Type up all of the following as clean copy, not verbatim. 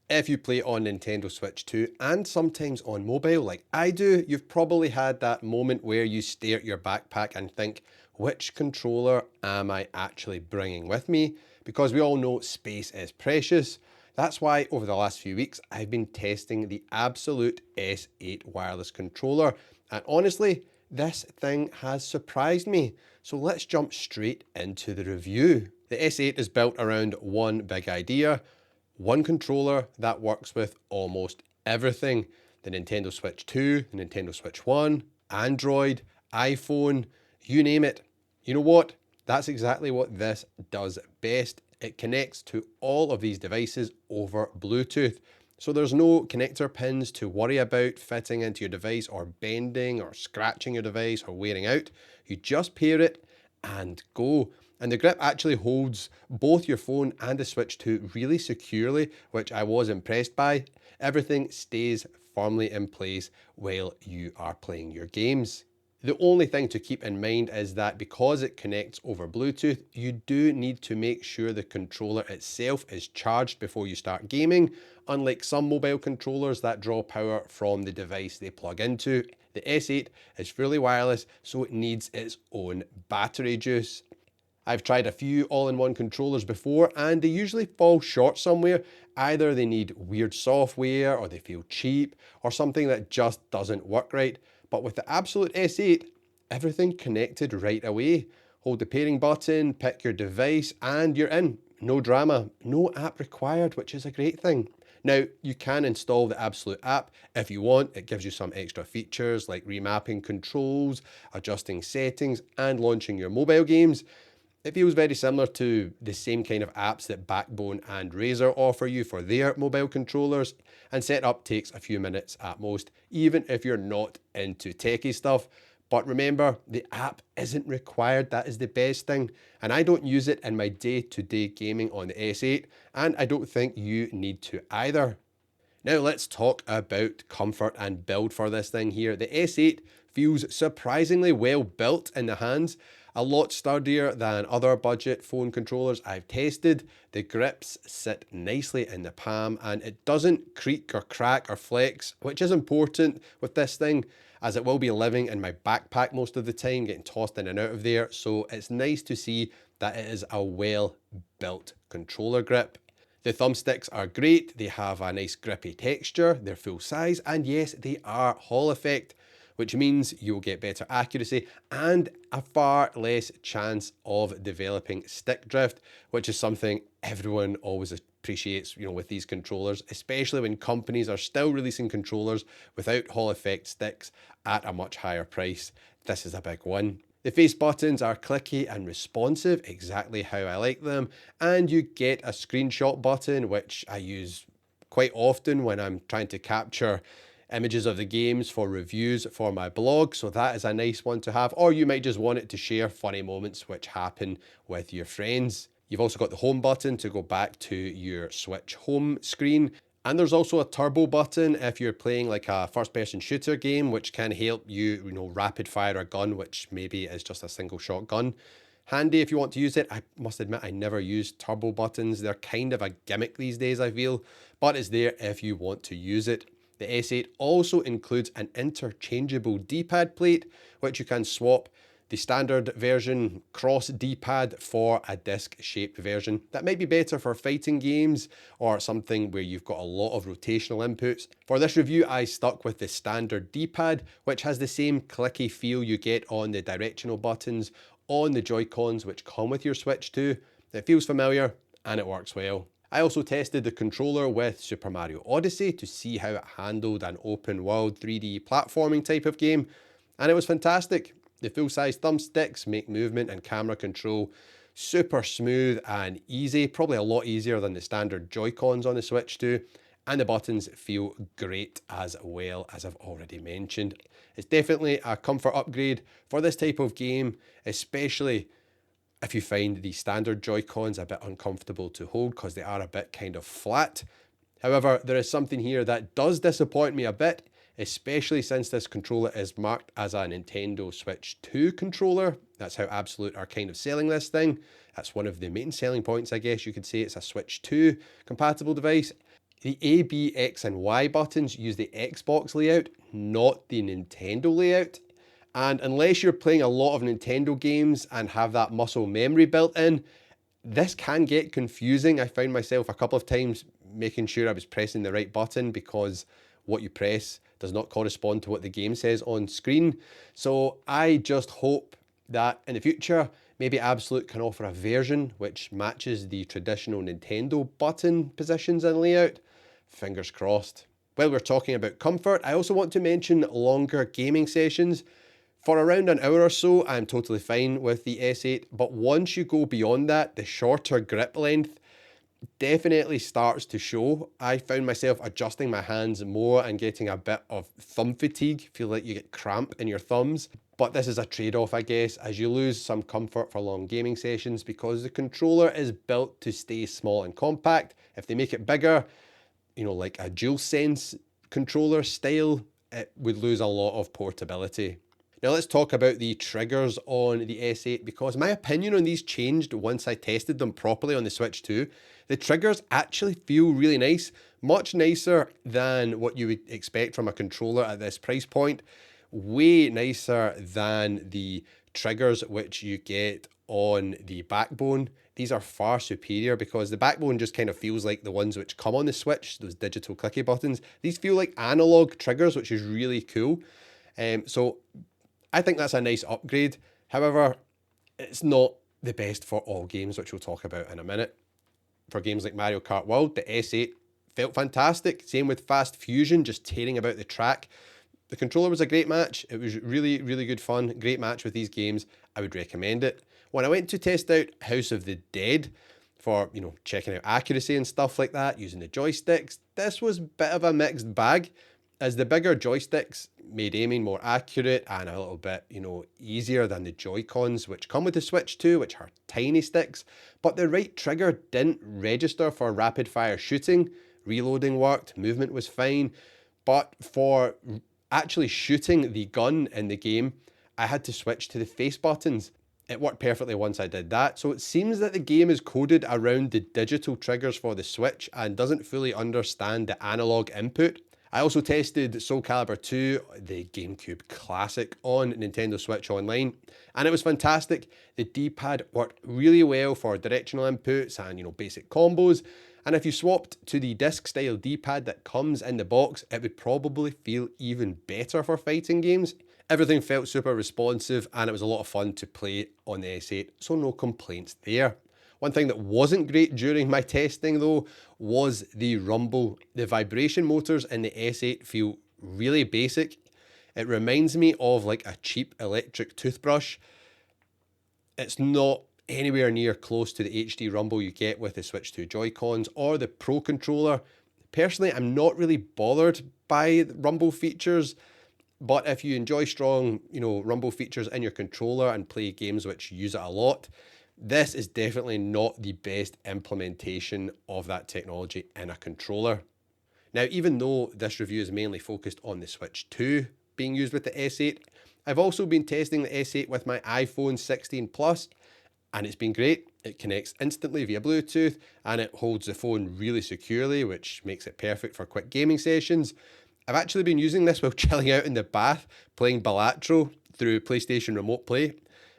If you play on Nintendo Switch 2 and sometimes on mobile like I do, you've probably had that moment where you stare at your backpack and think, which controller am I actually bringing with me? Because we all know space is precious. That's why over the last few weeks, I've been testing the Abxylute S8 wireless controller. And honestly, this thing has surprised me. So let's jump straight into the review. The S8 is built around one big idea: one controller that works with almost everything. The Nintendo Switch 2, the Nintendo Switch 1, Android, iPhone, you name it. You know what? That's exactly what this does best. It connects to all of these devices over Bluetooth. So there's no connector pins to worry about fitting into your device or bending or scratching your device or wearing out. You just pair it and go. And the grip actually holds both your phone and the Switch 2 really securely, which I was impressed by. Everything stays firmly in place while you are playing your games. The only thing to keep in mind is that because it connects over Bluetooth, you do need to make sure the controller itself is charged before you start gaming, unlike some mobile controllers that draw power from the device they plug into. The S8 is fully wireless, so it needs its own battery juice. I've tried a few all-in-one controllers before and they usually fall short somewhere. Either they need weird software or they feel cheap or something that just doesn't work right. But with the Abxylute S8, everything connected right away. Hold the pairing button, pick your device, and you're in. No drama, no app required, which is a great thing. Now, you can install the Abxylute app if you want. It gives you some extra features like remapping controls, adjusting settings, and launching your mobile games. It feels very similar to the same kind of apps that Backbone and Razer offer you for their mobile controllers, and setup takes a few minutes at most, even if you're not into techie stuff. But remember, the app isn't required. That is the best thing. And I don't use it in my day-to-day gaming on the S8, and I don't think you need to either. Now let's talk about comfort and build for this thing here. The S8 feels surprisingly well built in the hands, a lot sturdier than other budget phone controllers I've tested. The grips sit nicely in the palm and it doesn't creak or crack or flex, which is important with this thing as it will be living in my backpack most of the time, getting tossed in and out of there. So it's nice to see that it is a well built controller grip. The thumbsticks are great, they have a nice grippy texture, they're full size, and yes, they are Hall effect, which means you'll get better accuracy and a far less chance of developing stick drift, which is something everyone always appreciates, with these controllers, especially when companies are still releasing controllers without Hall effect sticks at a much higher price. This is a big one. The face buttons are clicky and responsive, exactly how I like them, and you get a screenshot button, which I use quite often when I'm trying to capture images of the games for reviews for my blog, so that is a nice one to have, or you might just want it to share funny moments which happen with your friends. You've also got the home button to go back to your Switch home screen. And there's also a turbo button if you're playing like a first-person shooter game, which can help you, rapid fire a gun, which maybe is just a single shot gun. Handy if you want to use it. I must admit, I never use turbo buttons. They're kind of a gimmick these days, I feel, but it's there if you want to use it. The S8 also includes an interchangeable D-pad plate, which you can swap the standard version cross D-pad for a disc-shaped version. That might be better for fighting games or something where you've got a lot of rotational inputs. For this review, I stuck with the standard D-pad, which has the same clicky feel you get on the directional buttons on the Joy-Cons which come with your Switch 2. It feels familiar and it works well. I also tested the controller with Super Mario Odyssey to see how it handled an open world 3D platforming type of game, and it was fantastic. The full-size thumbsticks make movement and camera control super smooth and easy, probably a lot easier than the standard Joy-Cons on the Switch 2, and the buttons feel great as well, as I've already mentioned. It's definitely a comfort upgrade for this type of game, especially if you find the standard Joy-Cons a bit uncomfortable to hold because they are a bit kind of flat. However, there is something here that does disappoint me a bit, especially since this controller is marked as a Nintendo Switch 2 controller. That's how Abxylute are kind of selling this thing. That's one of the main selling points, I guess you could say. It's a Switch 2 compatible device. The A, B, X and Y buttons use the Xbox layout, not the Nintendo layout. And unless you're playing a lot of Nintendo games and have that muscle memory built in, this can get confusing. I found myself a couple of times making sure I was pressing the right button because what you press does not correspond to what the game says on screen. So I just hope that in the future, maybe Abxylute can offer a version which matches the traditional Nintendo button positions and layout. Fingers crossed. While we're talking about comfort, I also want to mention longer gaming sessions. For around an hour or so, I'm totally fine with the S8, but once you go beyond that, the shorter grip length definitely starts to show. I found myself adjusting my hands more and getting a bit of thumb fatigue, feel like you get cramp in your thumbs. But this is a trade-off, I guess, as you lose some comfort for long gaming sessions because the controller is built to stay small and compact. If they make it bigger, like a DualSense controller style, it would lose a lot of portability. Now let's talk about the triggers on the S8 because my opinion on these changed once I tested them properly on the Switch 2. The triggers actually feel really nice, much nicer than what you would expect from a controller at this price point. Way nicer than the triggers which you get on the Backbone. These are far superior because the Backbone just kind of feels like the ones which come on the Switch, those digital clicky buttons. These feel like analog triggers, which is really cool. So I think that's a nice upgrade. However, it's not the best for all games, which we'll talk about in a minute. For games like Mario Kart World, the S8 felt fantastic. Same with Fast Fusion, just tearing about the track. The controller was a great match. It was really, really good fun. Great match with these games. I would recommend it. When I went to test out House of the Dead for, checking out accuracy and stuff like that, using the joysticks, this was a bit of a mixed bag, as the bigger joysticks made aiming more accurate and a little bit, easier than the Joy-Cons, which come with the Switch 2, which are tiny sticks. But the right trigger didn't register for rapid fire shooting. Reloading worked, movement was fine. But for actually shooting the gun in the game, I had to switch to the face buttons. It worked perfectly once I did that. So it seems that the game is coded around the digital triggers for the Switch and doesn't fully understand the analog input. I also tested SoulCalibur 2, the GameCube classic, on Nintendo Switch Online, and it was fantastic. The D-pad worked really well for directional inputs and, basic combos. And if you swapped to the disc-style D-pad that comes in the box, it would probably feel even better for fighting games. Everything felt super responsive, and it was a lot of fun to play on the S8, so no complaints there. One thing that wasn't great during my testing though was the rumble. The vibration motors in the S8 feel really basic. It reminds me of like a cheap electric toothbrush. It's not anywhere near close to the HD rumble you get with the Switch 2 Joy-Cons or the Pro controller. Personally, I'm not really bothered by the rumble features, but if you enjoy strong, rumble features in your controller and play games which use it a lot, this is definitely not the best implementation of that technology in a controller. Now, even though this review is mainly focused on the Switch 2 being used with the S8, I've also been testing the S8 with my iPhone 16 Plus, and it's been great. It connects instantly via Bluetooth, and it holds the phone really securely, which makes it perfect for quick gaming sessions. I've actually been using this while chilling out in the bath, playing Balatro through PlayStation Remote Play,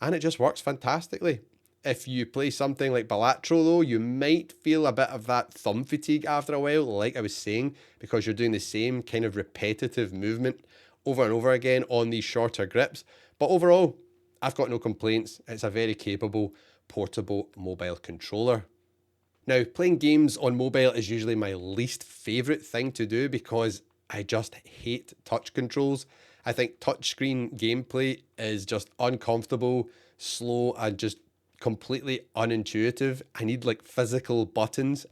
and it just works fantastically. If you play something like Balatro though, you might feel a bit of that thumb fatigue after a while, like I was saying, because you're doing the same kind of repetitive movement over and over again on these shorter grips. But overall, I've got no complaints. It's a very capable, portable mobile controller. Now, playing games on mobile is usually my least favourite thing to do because I just hate touch controls. I think touchscreen gameplay is just uncomfortable, slow, and just completely unintuitive. I need like physical buttons.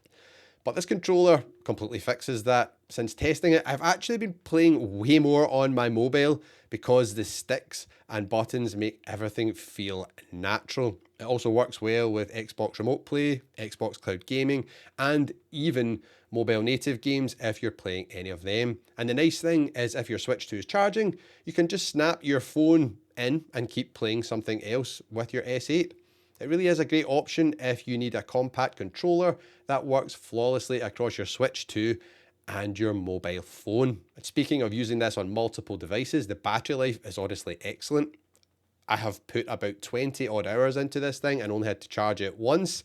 But this controller completely fixes that. Since testing it, I've actually been playing way more on my mobile because the sticks and buttons make everything feel natural. It also works well with Xbox Remote Play, Xbox Cloud Gaming, and even mobile native games if you're playing any of them. And the nice thing is if your Switch 2 is charging, you can just snap your phone in and keep playing something else with your S8. It really is a great option if you need a compact controller that works flawlessly across your Switch 2 and your mobile phone. And speaking of using this on multiple devices, the battery life is honestly excellent. I have put about 20 odd hours into this thing and only had to charge it once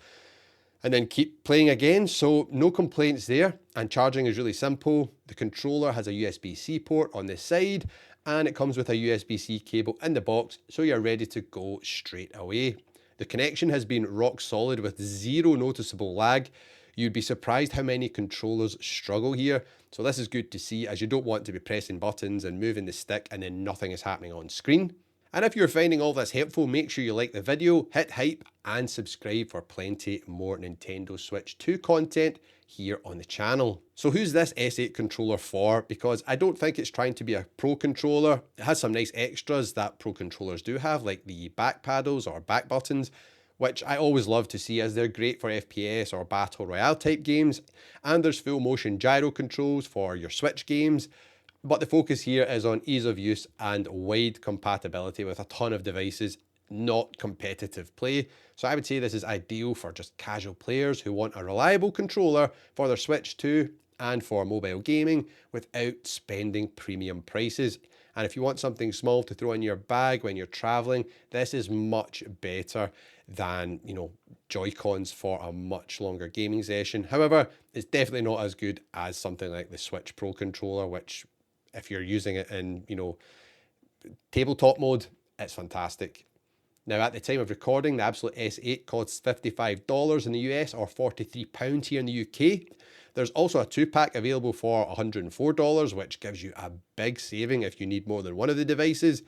and then keep playing again, so no complaints there. And charging is really simple. The controller has a USB-C port on the side and it comes with a USB-C cable in the box, so you're ready to go straight away. The connection has been rock solid with zero noticeable lag. You'd be surprised how many controllers struggle here, so this is good to see, as you don't want to be pressing buttons and moving the stick and then nothing is happening on screen. And if you're finding all this helpful, make sure you like the video, hit hype, and subscribe for plenty more Nintendo Switch 2 content here on the channel. So who's this S8 controller for? Because I don't think it's trying to be a pro controller. It has some nice extras that pro controllers do have, like the back paddles or back buttons, which I always love to see as they're great for FPS or Battle Royale type games. And there's full motion gyro controls for your Switch games. But the focus here is on ease of use and wide compatibility with a ton of devices, not competitive play. So I would say this is ideal for just casual players who want a reliable controller for their Switch 2 and for mobile gaming without spending premium prices. And if you want something small to throw in your bag when you're traveling, this is much better than, Joy-Cons for a much longer gaming session. However, it's definitely not as good as something like the Switch Pro controller, which if you're using it in, tabletop mode, it's fantastic. Now, at the time of recording, the Abxylute S8 costs $55 in the US or £43 here in the UK. There's also a 2-pack available for $104, which gives you a big saving if you need more than one of the devices.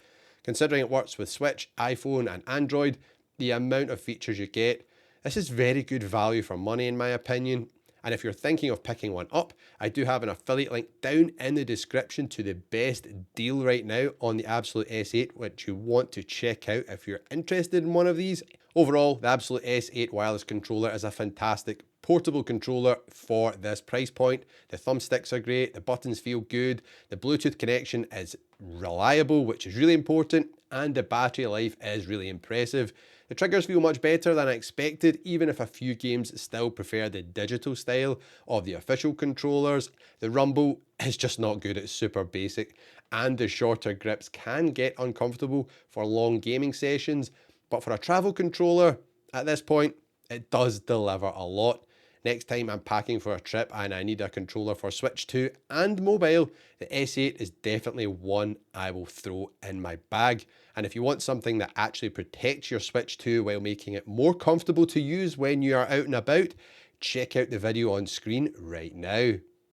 Considering it works with Switch, iPhone and Android, the amount of features you get, this is very good value for money in my opinion. And if you're thinking of picking one up, I do have an affiliate link down in the description to the best deal right now on the Abxylute S8, which you want to check out if you're interested in one of these. Overall, the Abxylute S8 wireless controller is a fantastic portable controller for this price point. The thumbsticks are great, the buttons feel good, the Bluetooth connection is reliable, which is really important, and the battery life is really impressive. The triggers feel much better than I expected, even if a few games still prefer the digital style of the official controllers. The rumble is just not good, it's super basic, and the shorter grips can get uncomfortable for long gaming sessions, but for a travel controller, at this point, it does deliver a lot. Next time I'm packing for a trip and I need a controller for Switch 2 and mobile, the S8 is definitely one I will throw in my bag. And if you want something that actually protects your Switch 2 while making it more comfortable to use when you are out and about, check out the video on screen right now.